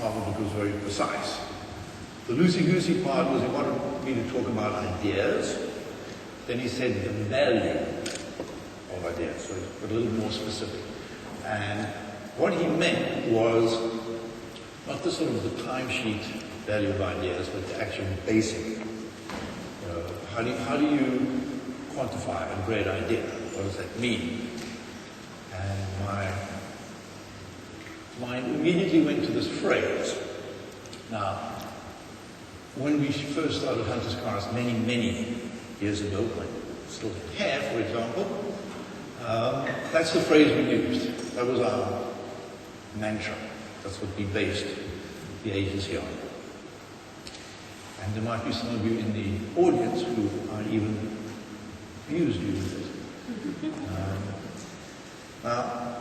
part of it was very precise. The loosey-goosey part was he wanted me to talk about ideas. Then he said the value of ideas, so he got a little more specific. And what he meant was not the sort of the timesheet value of ideas, but the actual basic. How do you quantify a great idea? What does that mean? And my mind immediately went to this phrase. Now, when we first started Hunter's Cars many years ago, when we still had hair, for example, that's the phrase we used. That was our mantra. That's what we based the agency on. And there might be some of you in the audience who are even abused you with it. Now,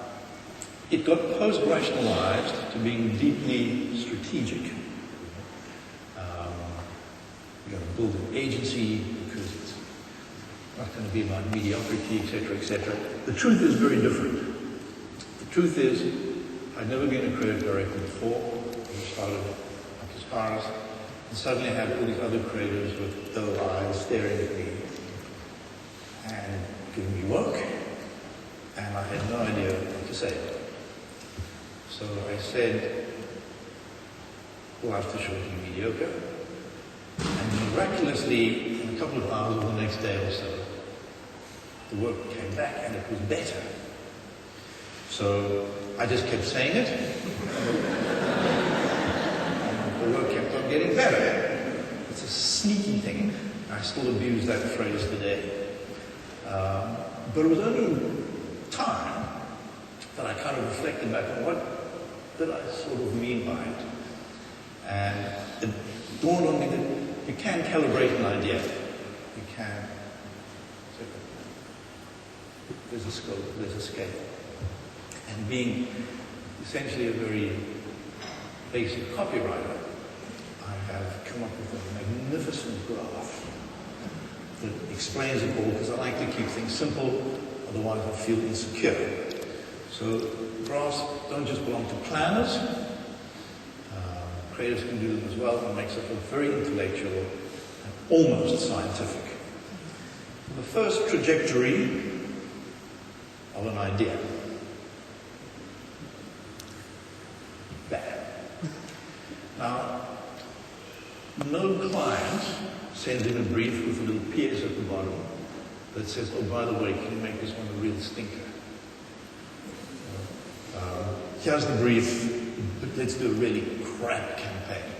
it got post-rationalized to being deeply strategic. You've got to build an agency because it's not going to be about mediocrity, etc., etc. The truth is very different. The truth is, I'd never been a creative director before. I started as far as, and suddenly I had all these other creatives with dull eyes staring at me and giving me work, and I had no idea what to say. So I said, life is short and mediocre. And miraculously, in a couple of hours or the next day or so, the work came back and it was better. So I just kept saying it. And the work kept on getting better. It's a sneaky thing. I still abuse that phrase today. But it was only time that I kind of reflected back on what did I sort of mean by it. And it dawned on me that you can calibrate an idea. You can. So there's a scope, there's a scale. And being essentially a very basic copywriter, I have come up with a magnificent graph that explains it all, because I like to keep things simple, otherwise I feel insecure. So graphs don't just belong to planners. Creatives can do them as well, and makes it look very intellectual and almost scientific. The first trajectory of an idea. Bad. Now, no client sends in a brief with a little PS at the bottom that says, oh, by the way, can you make this one a real stinker? Here's the brief, but let's do a really crap campaign.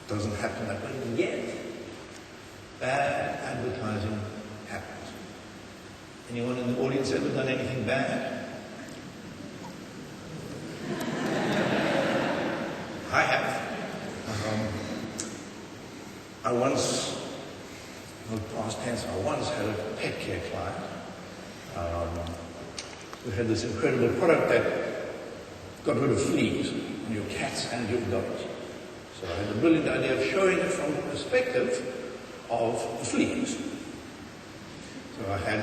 Doesn't happen that way yet. Bad advertising happens. Anyone in the audience ever done anything bad? I have. I once, in the past tense, I once had a pet care client who had this incredible product that got rid of fleas on your cats and your dogs. So I had the brilliant idea of showing it from the perspective of the fleas. So I had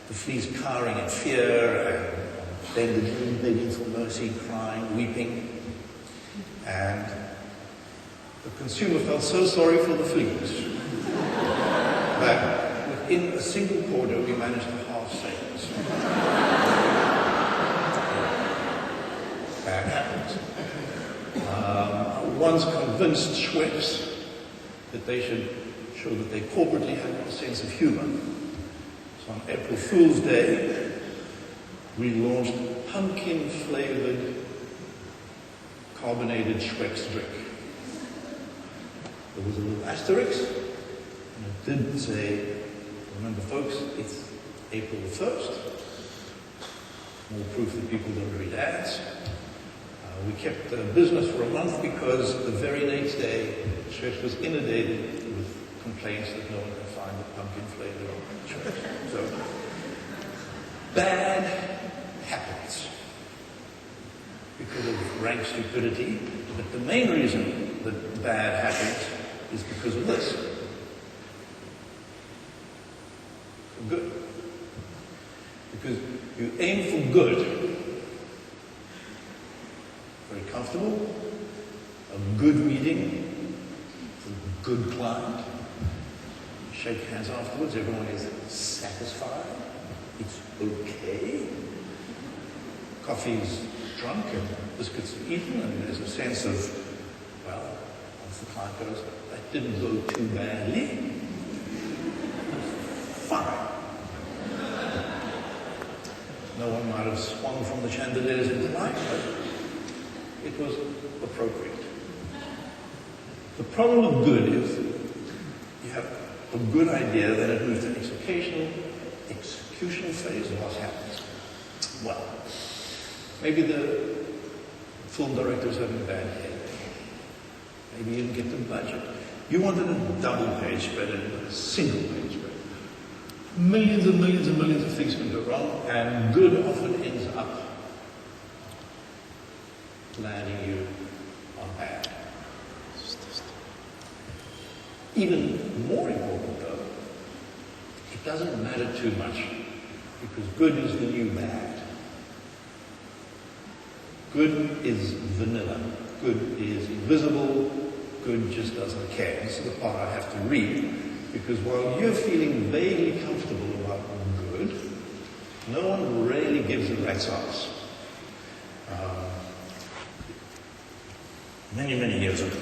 the fleas cowering in fear and begging for mercy, crying, weeping. And the consumer felt so sorry for the fleas that within a single quarter we managed to halve sales. That happens. I once convinced Schweppes that they should show that they corporately have a sense of humor. So on April Fool's Day, we launched pumpkin-flavored carbonated Schweppes drink. There was a little asterisk, and it did say, remember folks, it's April the 1st. More proof that people don't read ads. We kept business for a month because the very next day, Schweppes was inundated with complaints that no one could find the pumpkin flavor of Schweppes. So, bad happens because of rank stupidity, but the main reason that bad happens is because of this. For good. Because you aim for good, very comfortable, a good meeting, a good client. Shake hands afterwards, everyone is satisfied, it's okay. Coffee's drunk and biscuits are eaten, and there's a sense of, well, once the client goes, that didn't go too badly. Fine. No one might have swung from the chandeliers into light, but it was appropriate. The problem with good is you have a good idea, then it moves to execution phase, and what happens? Well, maybe the film director was having a bad head. Maybe you didn't get the budget. You wanted a double-page spread and a single-page spread. Millions and millions and millions of things can go wrong, and good often ends up landing you on bad. Even more important, though, it doesn't matter too much, because good is the new bad. Good is vanilla. Good is invisible. Good just doesn't care. This is the part I have to read, because while you're feeling vaguely comfortable about good, no one really gives a rat's ass. Many, many years ago,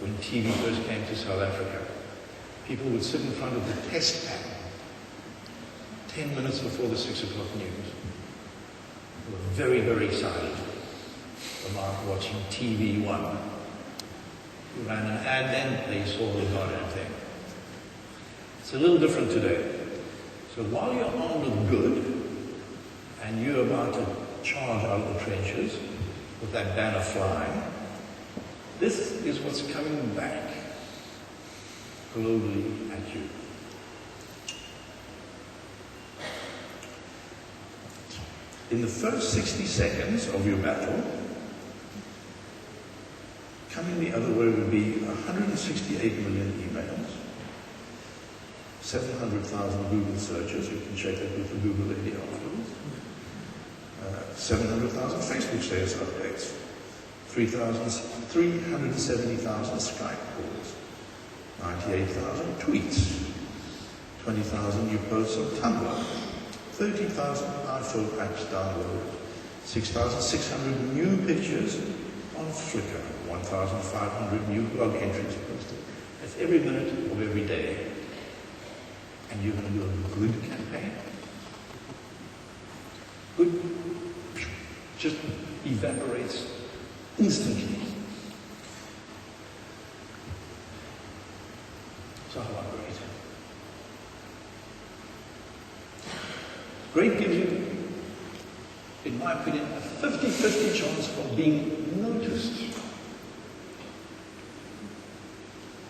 when TV first came to South Africa, people would sit in front of the test panel 10 minutes before the 6 o'clock news. They were very, very excited about watching TV1. You ran an ad, then they saw the goddamn thing. It's a little different today. So while you're on with good, and you're about to charge out of the trenches with that banner flying, this is what's coming back globally at you. In the first 60 seconds of your battle, coming the other way would be 168 million emails, 700,000 Google searches, you can check that with the Google lady afterwards, 700,000 Facebook status updates, 370,000 Skype calls, 98,000 tweets, 20,000 new posts on Tumblr, 30,000 iPhone apps downloaded, 6,600 new pictures on Flickr, 1,500 new blog entries posted. That's every minute of every day. And you're going to do a good campaign? Good just evaporates instantly. So how about great? Great gives you, in my opinion, a 50-50 chance of being noticed.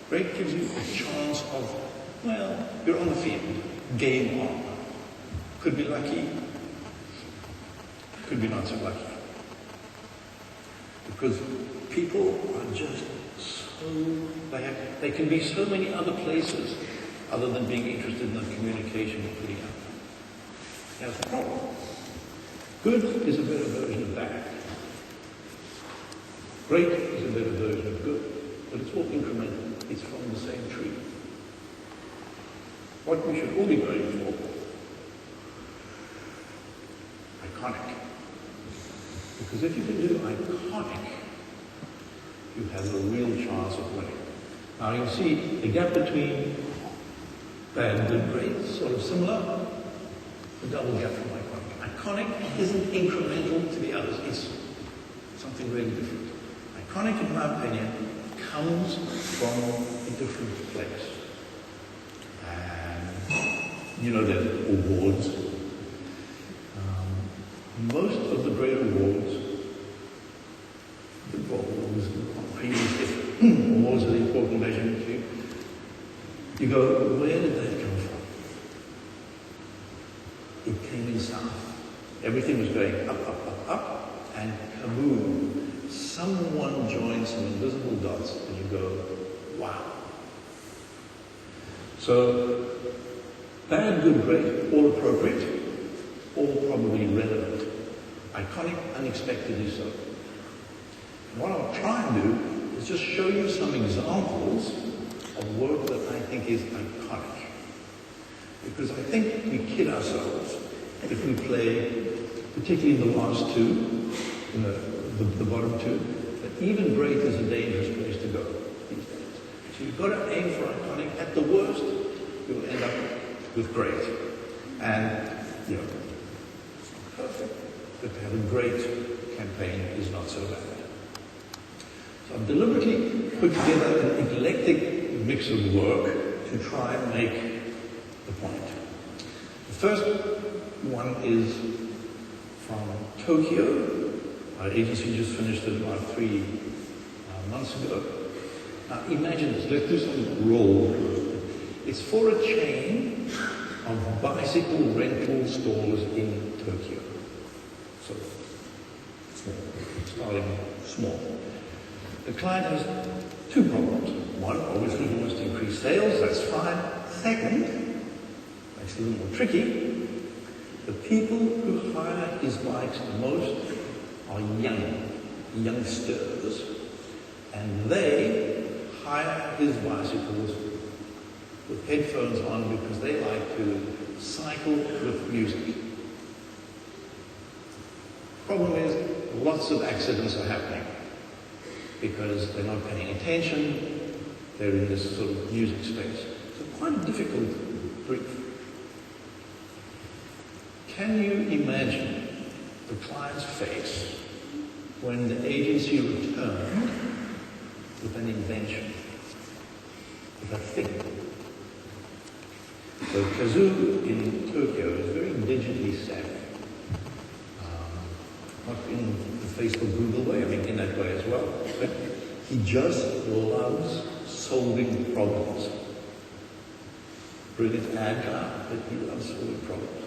Great gives you a chance of, well, you're on the field, game on. Could be lucky, could be not so lucky. Because people are just so, they can be so many other places other than being interested in the communication you're putting out. That's the problem. Good is a better version of bad. Great is a better version of good. But it's all incremental. It's from the same tree. What we should all be going for, iconic. Because if you can do iconic, you have a real chance of winning. Now you'll see the gap between bad, good, great is sort of similar. The double gap from iconic. Iconic isn't incremental to the others. It's something really different. Iconic, in my opinion, comes from a different place. And you know that awards. Most of the great awards, the awards, awards are the important measurement to you. You go, where did that come from? It came in south. Everything was going up, up, up, up, and kaboom. Someone joins some invisible dots, and you go, wow. So, bad, good, great, all appropriate, all probably relevant. iconic unexpectedly so. And what I'll try and do is just show you some examples of work that I think is iconic. Because I think we kid ourselves if we play, particularly in the last two, the bottom two, that even great is a dangerous place to go these days. So you've got to aim for iconic. At the worst, you'll end up with great. And, you know, it's not perfect, but to have a great campaign is not so bad. So I've deliberately put together an eclectic mix of work to try and make the point. The first one is from Tokyo. Our agency just finished it about 3 months ago. Now imagine this, let's do some role. It's for a chain of bicycle rental stores in Tokyo. So, small, starting small. The client has 2 problems. One, obviously he wants to increase sales, that's fine. Second, makes it a little more tricky, the people who hire his bikes the most are youngsters, and they hire his bicycles with headphones on because they like to cycle with music. Problem is, lots of accidents are happening because they're not paying attention, they're in this sort of music space. So quite a difficult brief. Can you imagine the client's face when the agency returned with an invention, with a thing? So Kazu in Tokyo is very digitally savvy. Not in the Facebook, Google way, I mean in that way as well. But he just loves solving problems. Brilliant ad guy, but he loves solving problems.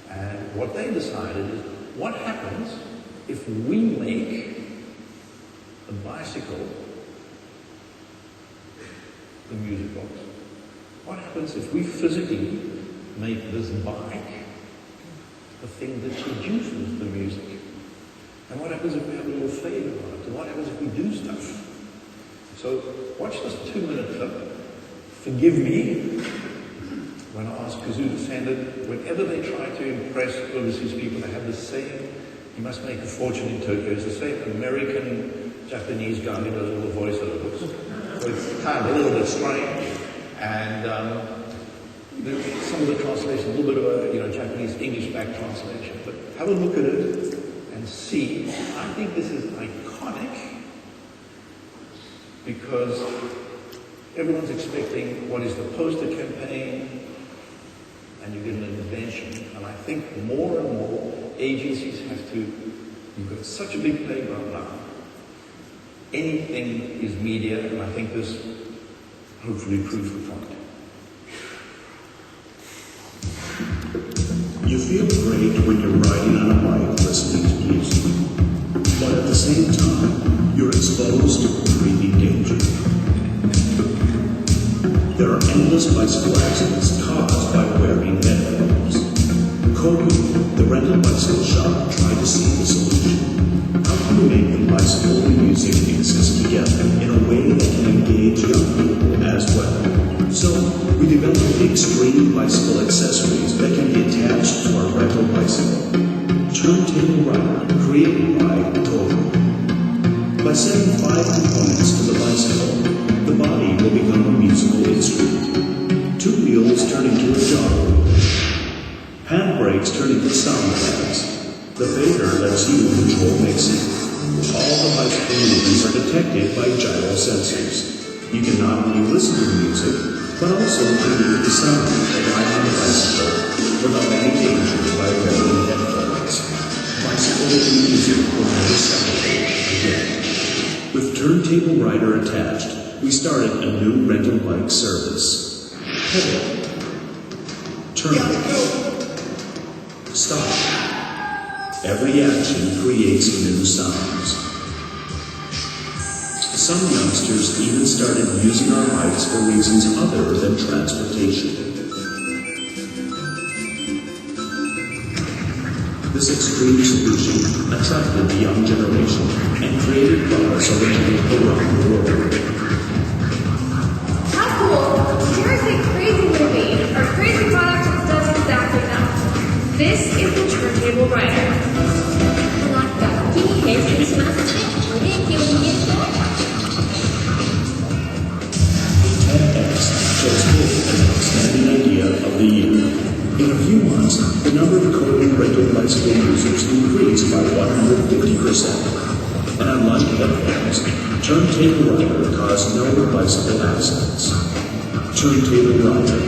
And what they decided is, what happens if we make a bicycle the music box? What happens if we physically make this bike the thing that produces the music? And what happens if we have a little flavor on it? And what happens if we do stuff? So watch this 2-minute clip. Forgive me when I ask Kazu to send it. Whenever they try to impress overseas people, they have the same, you must make a fortune in Tokyo. It's the same American, Japanese guy who does all the voiceovers. So it's kind of a little bit strange. And some of the translation, a little bit of a Japanese English back translation. But have a look at it and see. I think this is iconic because everyone's expecting what is the poster campaign, and you get an invention. And I think more and more agencies have to, you've got such a big playground now. Anything is media, and I think this hopefully proves the point. You feel great when you're riding on a bike listening to music, but at the same time, you're exposed to creepy danger. There are endless bicycle accidents caused by wearing headphones. Kobe, the rental bicycle shop, tried to see the solution. How can we make the bicycle and music exist together in a way that can engage young people as well? So, we developed the extreme bicycle accessories that can be attached to our rental bicycle. Turntable rider, created by Kobe. By setting 5 components to the bicycle, the body will become a musical instrument. 2 wheels turn into a jog. Handbrakes turn into sound pads. The fader lets you control mixing. All the bicycle movements are detected by gyro sensors. You can not only listen to the music, but also create the sound of riding on a bicycle without any danger by wearing headphones. Bicycle and music will never separate again. With Turntable Rider attached, we started a new rental bike service. Pedal. Turn. Stop. Every action creates new sounds. Some youngsters even started using our bikes for reasons other than transportation. The This extreme solution attracted the young generation and created bars originating around the world. How cool! Here's a crazy movie, or crazy product that does exactly that. This is the turntable rider. なんか気に変遷しますね。ブレーキを握ると 10X chose it as an outstanding idea of the year. In a few months, the number of Korean rental bicycle users increased by 150%. And unlike headphones, turntable rider caused no bicycle accidents. Turntable rider.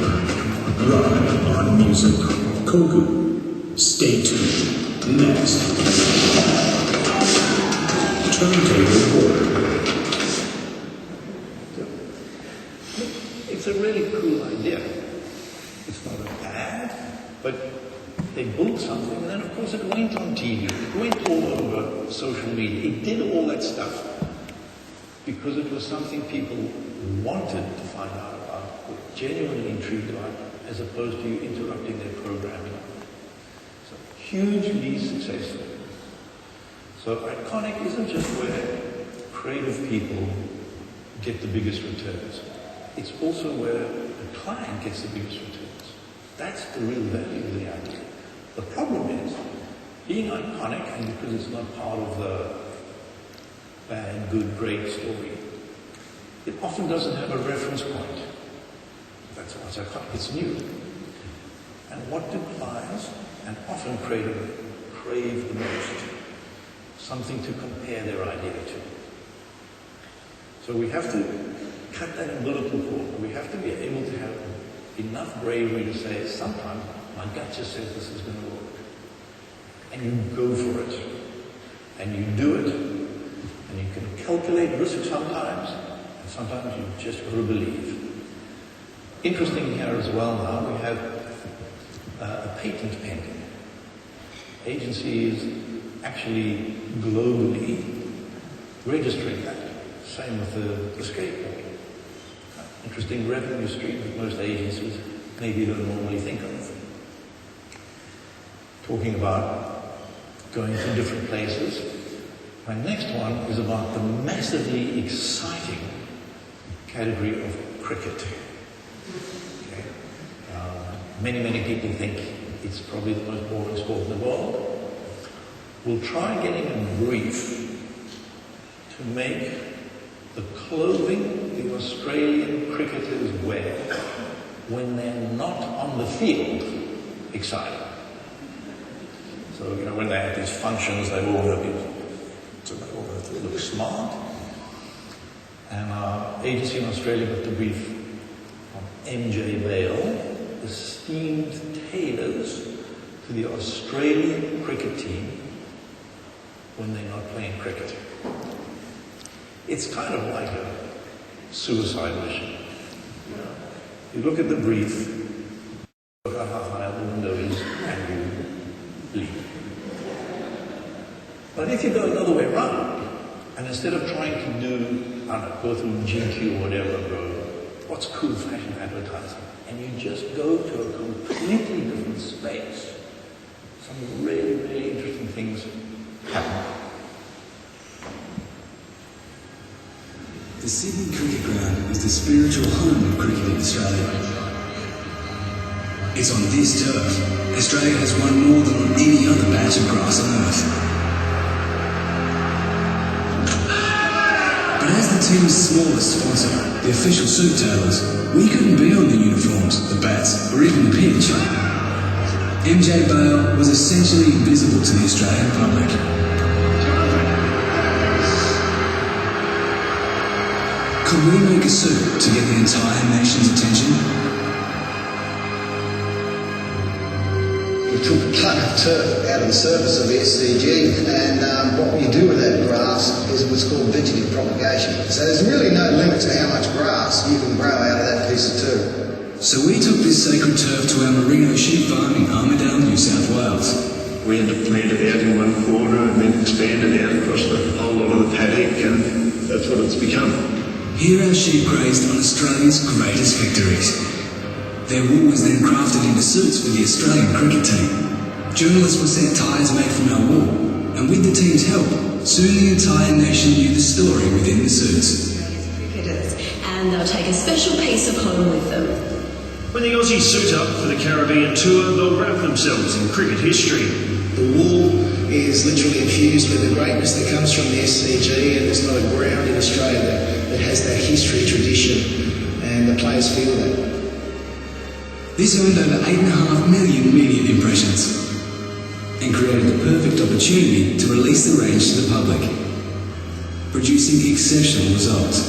Ride on music. Kogu. Stay tuned. Next. Turntable board. It's a really cool idea. It's not a bad, but they built something, and then of course it went on TV, it went all over social media, it did all that stuff because it was something people wanted to find out about, were genuinely intrigued about, as opposed to you interrupting their programming. So hugely successful. So Iconic isn't just where creative people get the biggest returns. It's also where the client gets the biggest returns. That's the real value of the idea. The problem is, being iconic, and because it's not part of the bad, good, great story, it often doesn't have a reference point. That's why it's iconic. It's new. And what do clients, and often creative, crave the most? Something to compare their idea to. So we have to cut that umbilical cord. We have to be able to have enough bravery to say, sometimes my gut just says this is going to work. And you go for it. And you do it. And you can calculate risk sometimes, and sometimes you just got to believe. Interesting here as well now, we have a patent pending. Agencies actually globally registering that. Same with the skateboard. Interesting revenue stream that most agencies maybe don't normally think of. Talking about going to different places. My next one is about the massively exciting category of cricket. Okay. Many people think it's probably the most boring sport in the world. We'll try getting a brief to make the clothing the Australian cricketers wear when they're not on the field exciting. So, when they have these functions, they all have to look smart. And our agency in Australia got the brief from MJ Bale, esteemed tailors to the Australian cricket team when they're not playing cricket. It's kind of like a suicide mission. You look at the brief, look at how high the window is, and you leave. But if you go another way around, and instead of trying to do, go through GQ or whatever, go, what's cool fashion advertising? And you just go to a completely different space. Some really, really interesting things happen. The Sydney Cricket Ground is the spiritual home of cricket in Australia. It's on this turf Australia has won more than on any other patch of grass on earth. But as the team's smallest sponsor, the official suit tailors, we couldn't be on the uniforms, the bats, or even the pitch. MJ Bale was essentially invisible to the Australian public. Could we make a suit to get the entire nation's attention? We took a ton of turf out of the surface of the SCG, and what you do with that grass is what's called vegetative propagation. So there's really no limit to how much grass you can grow out of that piece of turf. So we took this sacred turf to our merino sheep farm in Armidale, New South Wales. We had to plant it out in one corner and then expand it out across the whole lot of the paddock, and that's what it's become. Here our sheep grazed on Australia's greatest victories. Their wool was then crafted into suits for the Australian cricket team. journalists were sent ties made from our wool, and with the team's help, soon the entire nation knew the story within the suits. Cricketers, and they'll take a special piece of home with them. When the Aussies suit up for the Caribbean tour, they'll wrap themselves in cricket history. The wool is literally infused with the greatness that comes from the SCG, and there's not a ground in Australia that has that history, tradition, and the players feel that. This earned over 8.5 million media impressions and created the perfect opportunity to release the range to the public, producing exceptional results.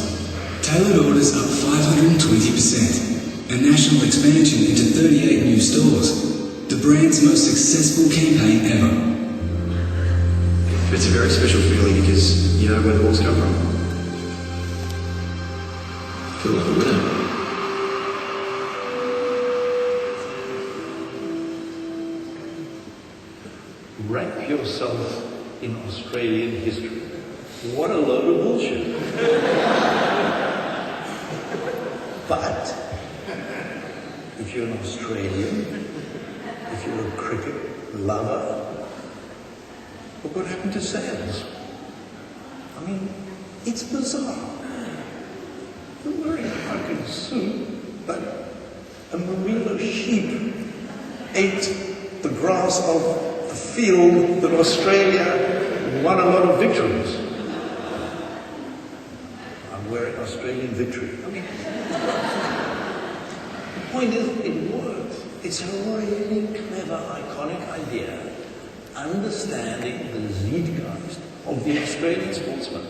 Tailored orders up 520%. A national expansion into 38 new stores, the brand's most successful campaign ever. It's a very special feeling because you know where the balls come from. I feel like a winner. Wrap yourself in Australian history. What a load of bullshit. But if you're an Australian, if you're a cricket lover, look what happened to sales. I mean, it's bizarre. You're wearing a fucking suit, but a merino sheep ate the grass of the field that Australia won a lot of victories. I'm wearing Australian victory. I mean, the point is, it works. It's a really clever, iconic idea, understanding the zeitgeist of the Australian sportsman.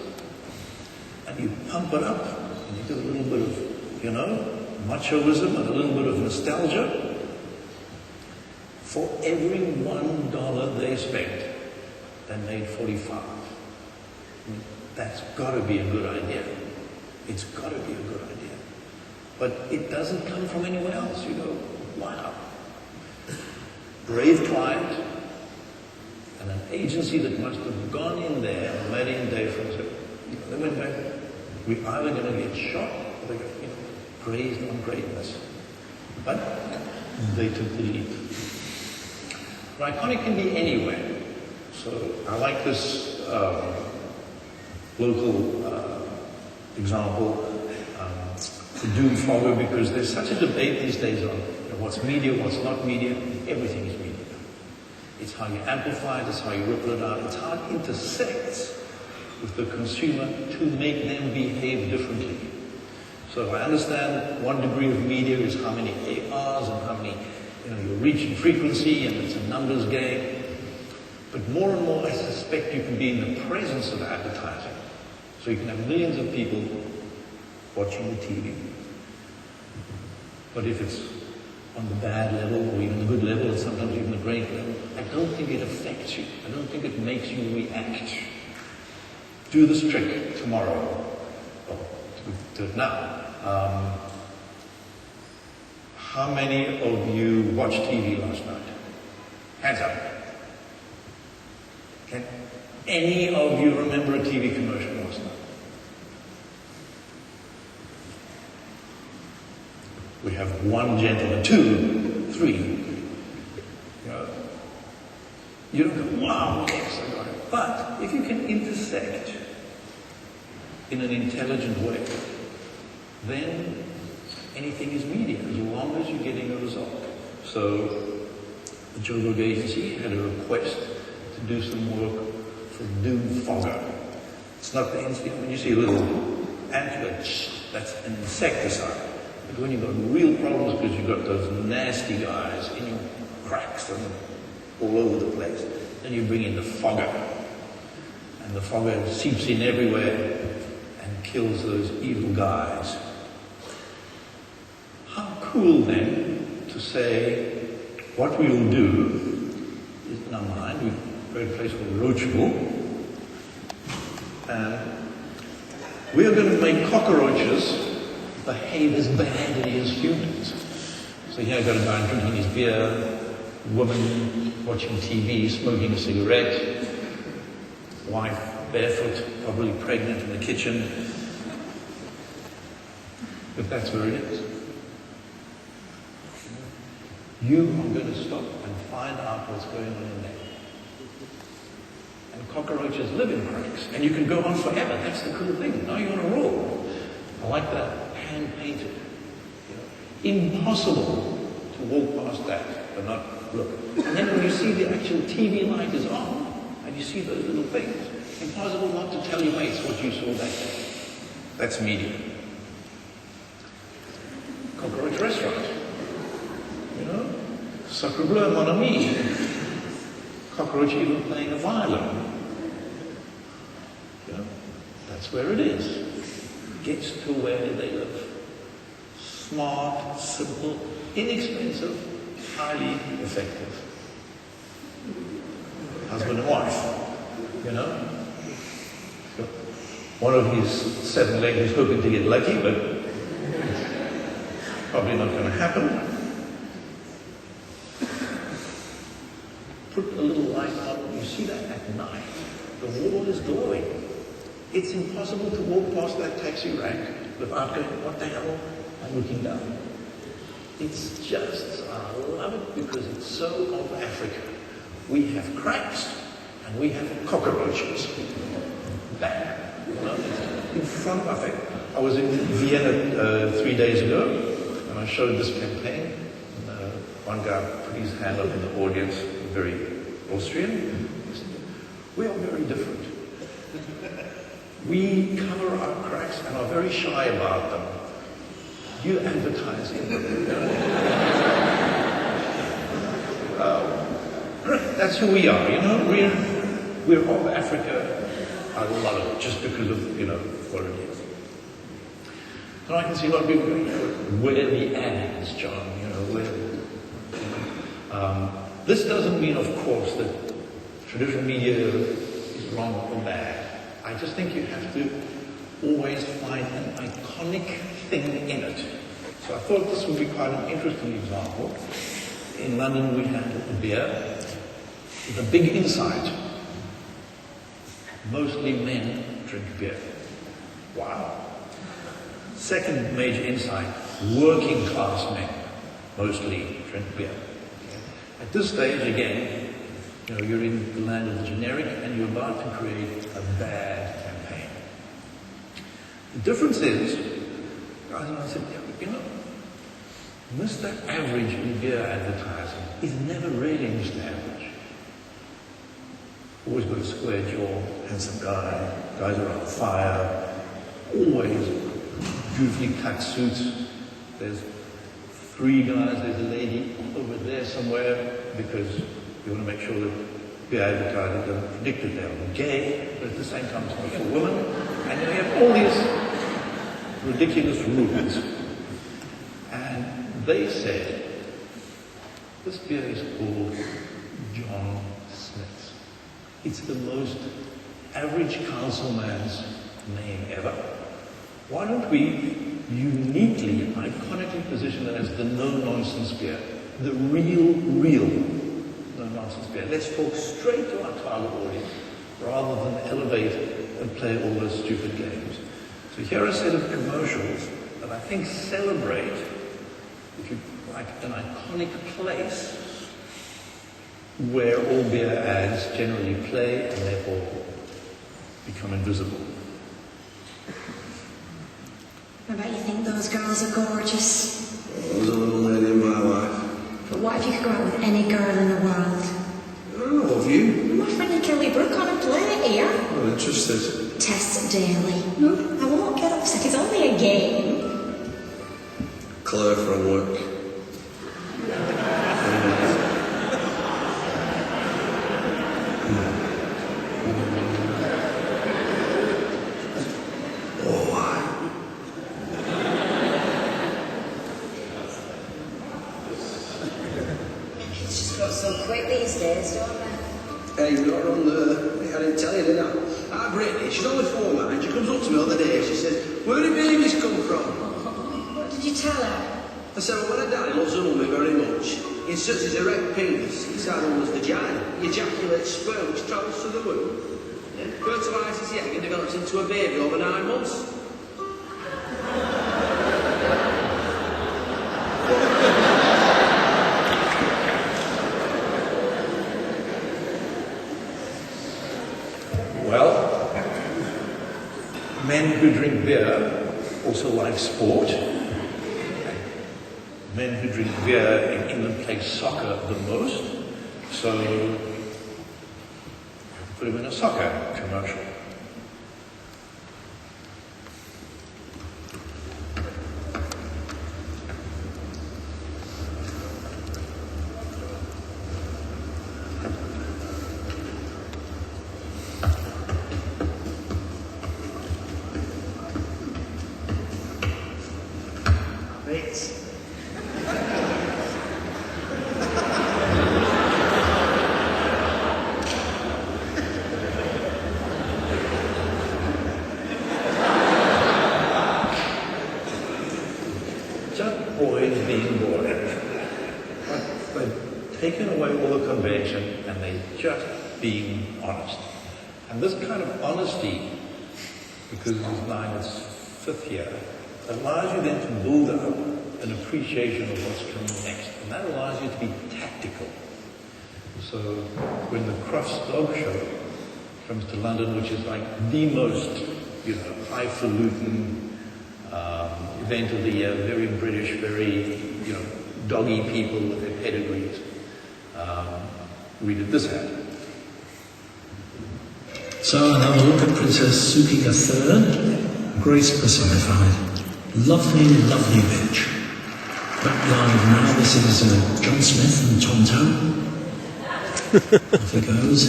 And you pump it up, and you do a little bit of, machoism and a little bit of nostalgia. For every $1 they spent, they made 45. I mean, that's got to be a good idea. It's got to be a good idea. But it doesn't come from anywhere else. You go, wow. Brave client, and an agency that must have gone in there and made in day from it. They went back, we're either going to get shot or they're going to get praised on greatness. But they took the leap. But iconic can be anywhere. So I like this local example, the doom fogger, because there's such a debate these days on what's media, what's not media. Everything is media. It's how you amplify it, it's how you ripple it out, it's how it intersects with the consumer to make them behave differently. So I understand one degree of media is how many ARs and how many, your reach and frequency, and it's a numbers game. But more and more, I suspect you can be in the presence of advertising. So you can have millions of people watching the TV. But if it's on the bad level, or even the good level, or sometimes even the great level, I don't think it affects you. I don't think it makes you react. Do this trick tomorrow. Oh, do it now. How many of you watched TV last night? Hands up. Can any of you remember a TV commercial last night? We have one gentleman, 2, 3. You don't go, wow, yes, I got it. But if you can intersect in an intelligent way, then anything is media, as long as you're getting a result. So the Joburg agency had a request to do some work for doom fogger. It's not the instinct. When you see a little antler, that's an insecticide. But when you've got real problems because you've got those nasty guys in your cracks and all over the place, then you bring in the fogger. And the fogger seeps in everywhere and kills those evil guys. How cool then to say what we will do is, in our mind, we've got a place called Roachable, and we are going to make cockroaches behave as badly as humans. So here I've got a guy drinking his beer, woman watching TV, smoking a cigarette, wife barefoot, probably pregnant in the kitchen. But that's where it is. You are going to stop and find out what's going on in there. And cockroaches live in cracks, and you can go on forever. That's the cool thing. Now you're on a roll. I like that, hand-painted. Impossible to walk past that and not look. And then when you see the actual TV light is on, and you see those little things, impossible not to tell your mates what you saw that day. That's media. Cockroach restaurant. Sacre bleu, mon ami. Cockroach even playing a violin. That's where it is. Gets to where they live. Smart, simple, inexpensive, highly effective. Husband and wife, One of his 7 legs is hoping to get lucky, but probably not going to happen. Put a little light on, you see that at night. The wall is glowing. It's impossible to walk past that taxi rank without going, what the hell? I'm looking down. It's just, I love it because it's so of Africa. We have cracks and we have cockroaches. Bang. In front of it. I was in Vienna 3 days ago and I showed this campaign. One guy put his hand up in the audience, very Austrian. He said, we are very different. We cover our cracks and are very shy about them. You advertise in them. That's who we are, We're of Africa. I love it just because of, what it is. And I can see a lot of people going, where are the ads, John? This doesn't mean, of course, that traditional media is wrong or bad. I just think you have to always find an iconic thing in it. So I thought this would be quite an interesting example. In London, we had a beer with a big insight. Mostly men drink beer. Wow. Second major insight, working class men mostly drink beer. At this stage, again, you're in the land of the generic and you're about to create a bad campaign. The difference is, guys and I said, Mr. Average in beer advertising is never really Mr. Average. Always got a square jaw, handsome guy, guys are on fire, always beautifully cut suits. There's 3 guys, there's a lady over there somewhere, because you want to make sure that beer advertising doesn't predict that they're gay, but at the same time it's not for women. And you have all these ridiculous rules. And they said, this beer is called John Smith's. It's the most average councilman's name ever. Why don't we uniquely, iconically position it as the no-nonsense beer? The real no-nonsense beer. Let's talk straight to our target audience rather than elevate and play all those stupid games. So here are a set of commercials that I think celebrate, if you like, an iconic place where all beer ads generally play and therefore become invisible. I bet you think those girls are gorgeous. There's a little lady in my life. But what if you could go out with any girl in the world? Oh, have you? I'm offering Kelly Brook on a plate here. I'm interested. Test daily. No, I won't get upset. It's only a game. Claire from work. Hey, you're not on the... I didn't tell you, did I? Ah, Brittany, she's only 4, man. She comes up to me the other day, she says, where do babies come from? What did you tell her? I said, well, when a daddy loves a mummy very much, he inserts his erect penis inside a woman's vagina. He ejaculates sperm, which travels through the womb, fertilises the egg and develops into a baby over 9 months. Men who drink beer also like sport. Men who drink beer in England play soccer the most, so put him in a soccer commercial. Taken away all the convention and they just being honest. And this kind of honesty, because this is now in its 5th year, allows you then to build up an appreciation of what's coming next. And that allows you to be tactical. So when the Crufts Dog Show comes to London, which is like the most, highfalutin event of the year, very British, very, doggy people with their pedigrees. We did this ad. So another look at Princess Suki III, grace personified. Lovely, lovely bitch. Back live now, this is John Smith and Tom Toe. Off it goes.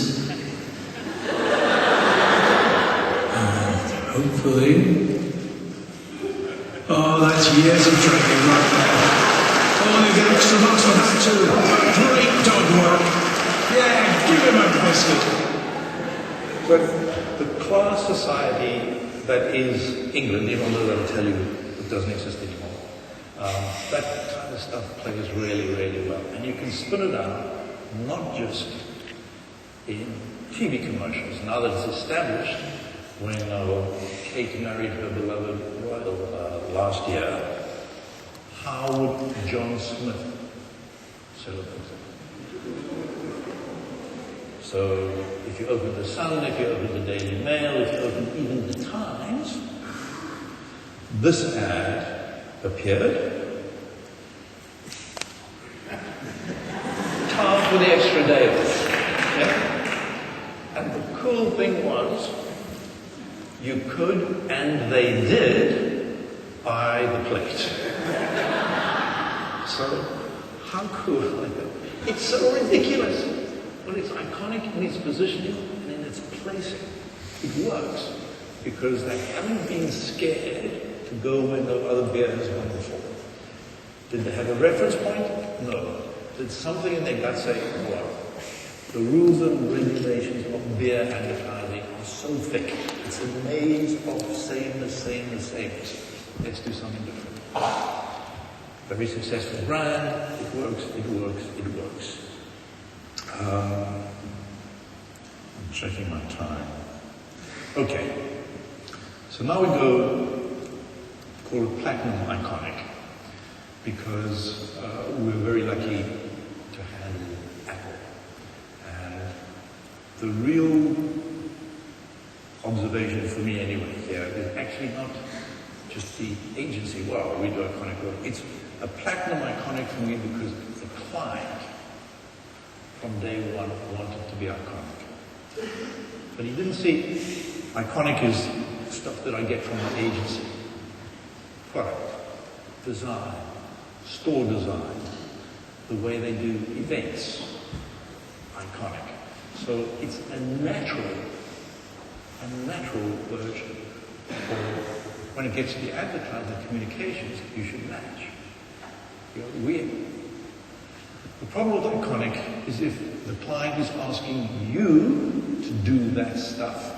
And hopefully... Oh, that's years of training right there. Oh, you get extra marks for that too. Great dog work. Yeah, give him a biscuit. But the class society that is England, even though they'll tell you it doesn't exist anymore, that kind of stuff plays really, really well. And you can spin it out, not just in TV commercials. Now that it's established, when Kate married her beloved royal last year, how would John Smith celebrate it? So if you open the Sun, if you open the Daily Mail, if you open even the Times, this ad appeared. Time for the extra day off. Yeah? And the cool thing was, you could, and they did, buy the plate. So, how cool is that? It's so ridiculous. But it's iconic in its positioning and in its placing. It works because they haven't been scared to go where no other beer has gone before. Did they have a reference point? No. Did something in their gut say, wow, the rules and regulations of beer advertising are so thick. It's a maze of same. Let's do something different. Very successful brand. It works. I'm checking my time. Okay. So now we go call it Platinum Iconic because we're very lucky to handle Apple. And the real observation for me anyway here is actually not just the agency, wow, we do iconic work. It's a Platinum Iconic for me because the client from day one wanted to be iconic. But he didn't see iconic is stuff that I get from the agency. Product, design, store design, the way they do events, iconic. So it's a natural version. Or when it gets to the advertising communications, you should match. The problem with iconic is if the client is asking you to do that stuff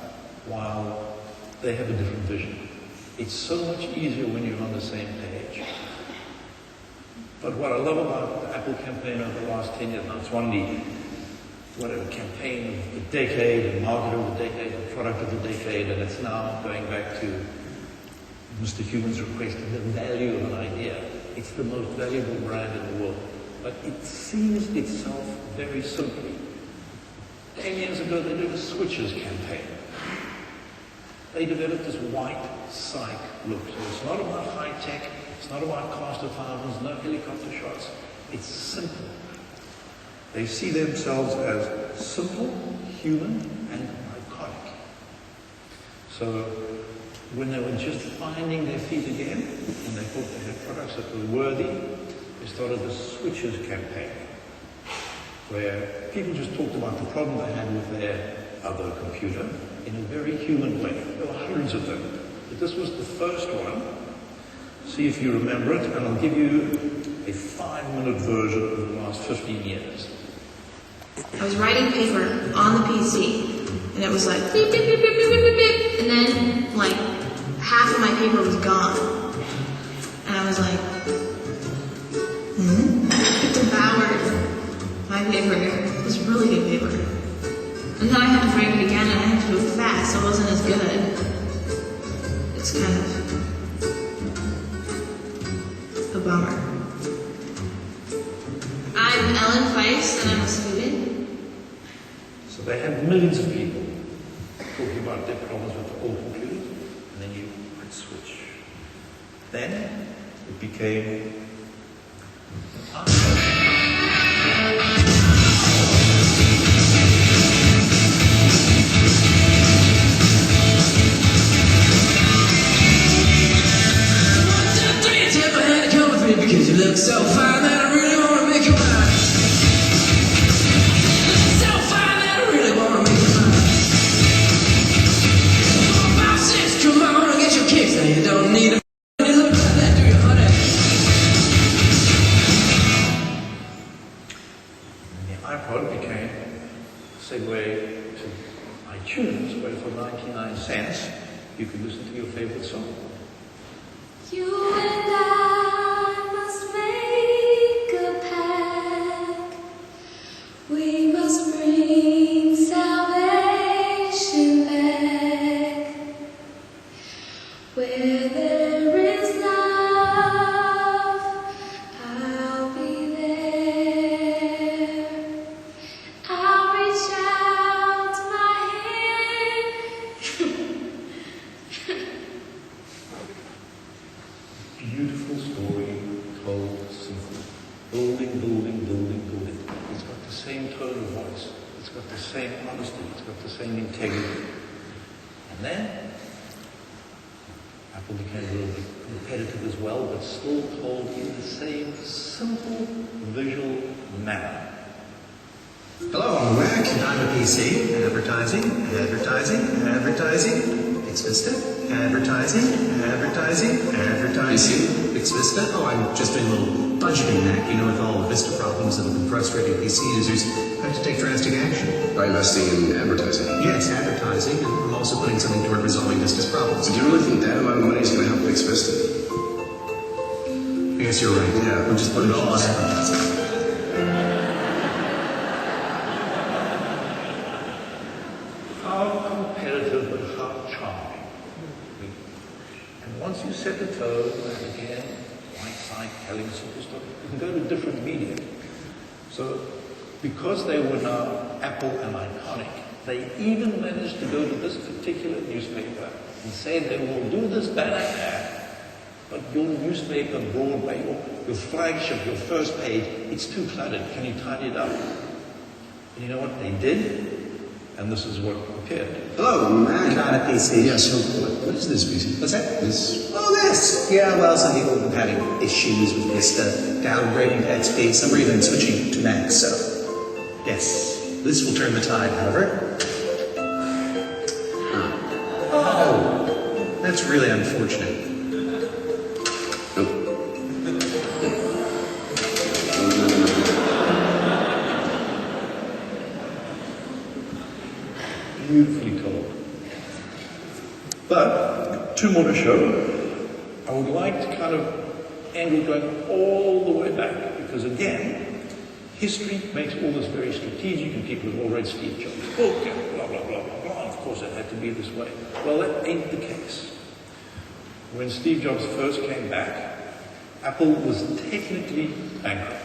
while they have a different vision. It's so much easier when you're on the same page. But what I love about the Apple campaign over the last 10 years, now it's won the campaign of the decade, the market of the decade, the product of the decade, and it's now going back to Mr. Human's request, the value of an idea. It's the most valuable brand in the world. But it sees itself very simply. 10 years ago, they did a switches campaign. they developed this white psych look. So it's not about high tech, it's not about cast of thousands, no helicopter shots. It's simple. They see themselves as simple, human, and iconic. So when they were just finding their feet again, and they thought they had products that were worthy, they started the Switches campaign, where people just talked about the problem they had with their other computer in a very human way. There were hundreds of them, but this was the first one. See if you remember it, and I'll give you a 5-minute version of the last 15 years. I was writing paper on the PC, and it was like beep, beep, beep, beep, beep, beep, beep, and then like half of my paper was gone. And I was like, it devoured my paper. It was really good paper. And then I had to write it again, and I had to do it fast, so it wasn't as good. It's kind of a bummer. I'm Ellen Feist, and I'm a student. So they had millions of people talking about their problems with the old computers, and then you could switch. Then it became because you look so fine that I really want to make you mine. Look so fine that I really want to make you mine. 4, 5, 6, come on and get your kicks. Now you don't need a you look like that, do you, honey? and the iPod became a segue to iTunes, where for 99 cents you could listen to your favorite song. You and I must make a pact. We must bring salvation back. Where there is love, I'll be there. I'll reach out my hand. Beautiful story told simply. Building, building, building, building. It's got the same tone of voice. It's got the same honesty. It's got the same integrity. And then Apple became a little bit competitive as well, but still told in the same simple visual manner. Hello, I'm Mac. I'm a PC. Advertising, advertising, advertising. It's Vista. Advertising, advertising, advertising. It's Vista. Oh, I'm just doing a little budgeting, Mac. You know, with all the Vista problems that have been frustrating PC users, I have to take drastic action. By investing in advertising? Yes, advertising, and I'm also putting something toward resolving Vista's problems. So do you really think that amount of money is going to help fix Vista? I guess you're right. Yeah. We'll just put it all on advertising. How competitive but how charming. And once you set the tone, and again, white side telling simple story, you can go to different media. So because they were now Apple and iconic, they even managed to go to this particular newspaper and say they will do this banner ad, but your newspaper, Broadway, your flagship, your first page, it's too cluttered. Can you tidy it up? And you know what they did? And this is what appeared. Hello, I'm Mac. Not a PC. Yes, so what is this PC? What's that? This? Oh, this. Yeah, well, some people have been having issues with Vista, downgrading to XP, some are even switching to Mac, so yes, this will turn the tide, however. Oh, that's really unfortunate. Beautifully told. But, two more to show. I would like to kind of end with going all the way back, because again, history makes all this very strategic, and people have all read Steve Jobs' book, and blah, blah, blah, blah, blah. Of course, it had to be this way. Well, that ain't the case. When Steve Jobs first came back, Apple was technically bankrupt.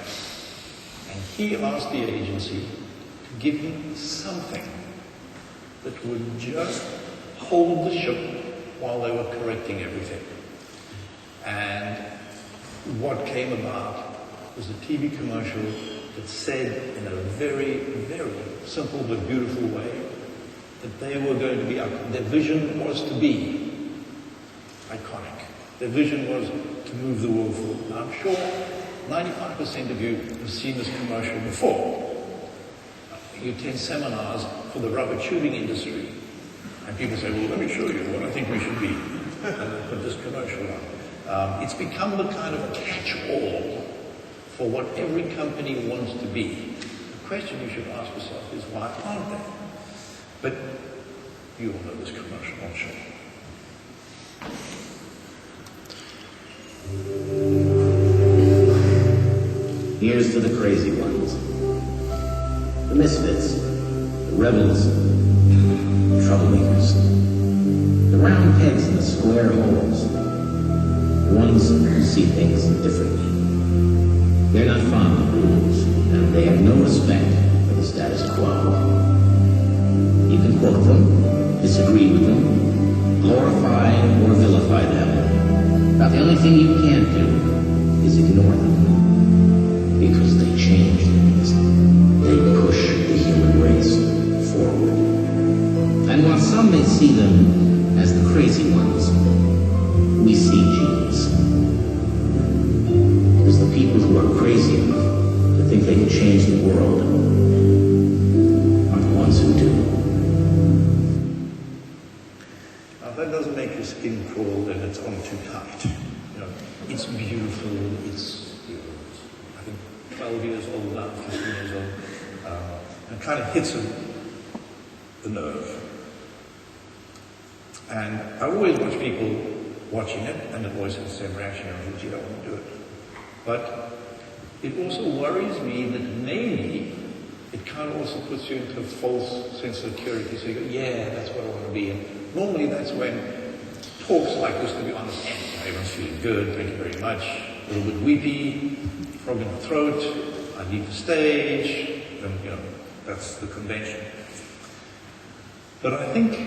And he asked the agency to give him something that would just hold the ship while they were correcting everything. And what came about was a TV commercial that said in a very, very simple but beautiful way that they were going to be, their vision was to be iconic. Their vision was to move the world forward. Now, I'm sure 95% of you have seen this commercial before. You attend seminars for the rubber tubing industry, and people say, well, let me show you what I think we should be, and they put this commercial on. It's become the kind of catch-all for what every company wants to be. The question you should ask yourself is, why aren't they? But you all know this commercial, I'm sure. Here's to the crazy ones. The misfits, the rebels, the troublemakers, the round pegs in the square holes, the ones who see things differently. They're not fond of rules, and they have no respect for the status quo. You can quote them, disagree with them, glorify or vilify them, but the only thing you can't do is ignore them, because they change things. They push the human race forward. And while some may see them as the crazy ones, we see genius. Because the people who are crazy enough to think they can change the world are the ones who do. Now, if that doesn't make your skin crawl, then it's on too tight. You know, it's beautiful, it's, I think, 12 years old now, 15 years old, and kind of hits the nerve. And I always watch people watching it, and it always has the same reaction. I don't want to do it. But it also worries me that maybe it kind of also puts you into a false sense of security. So you go, yeah, that's what I want to be. And normally that's when talks like this, to be honest, everyone's feeling good, thank you very much, a little bit weepy, frog in the throat, I leave the stage, and you know, that's the convention. But I think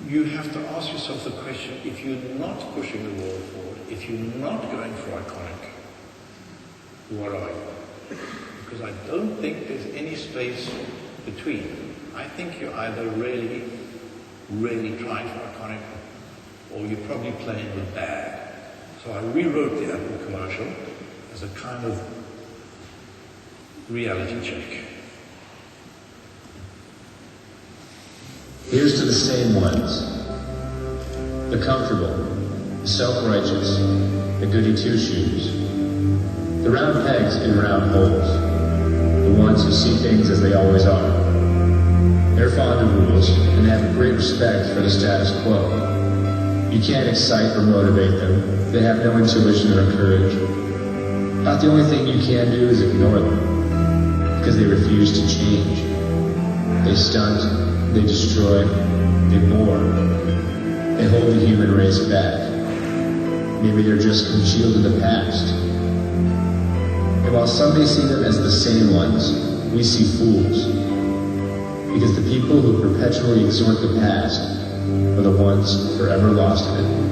you have to ask yourself the question, if you're not pushing the world forward, if you're not going for iconic, what are you? Because I don't think there's any space between. I think you're either really, really trying for iconic, or you're probably playing with bad. So I rewrote the Apple commercial as a kind of reality check. Here's to the same ones. The comfortable, the self-righteous, the goody two-shoes. The round pegs in round holes. The ones who see things as they always are. They're fond of rules, and they have a great respect for the status quo. You can't excite or motivate them. They have no intuition or courage. About the only thing you can do is ignore them, because they refuse to change. They stunt, they destroy, they bore. They hold the human race back. Maybe they're just congealed in the past. And while some may see them as the same ones, we see fools. Because the people who perpetually exhort the past are the ones forever lost in it.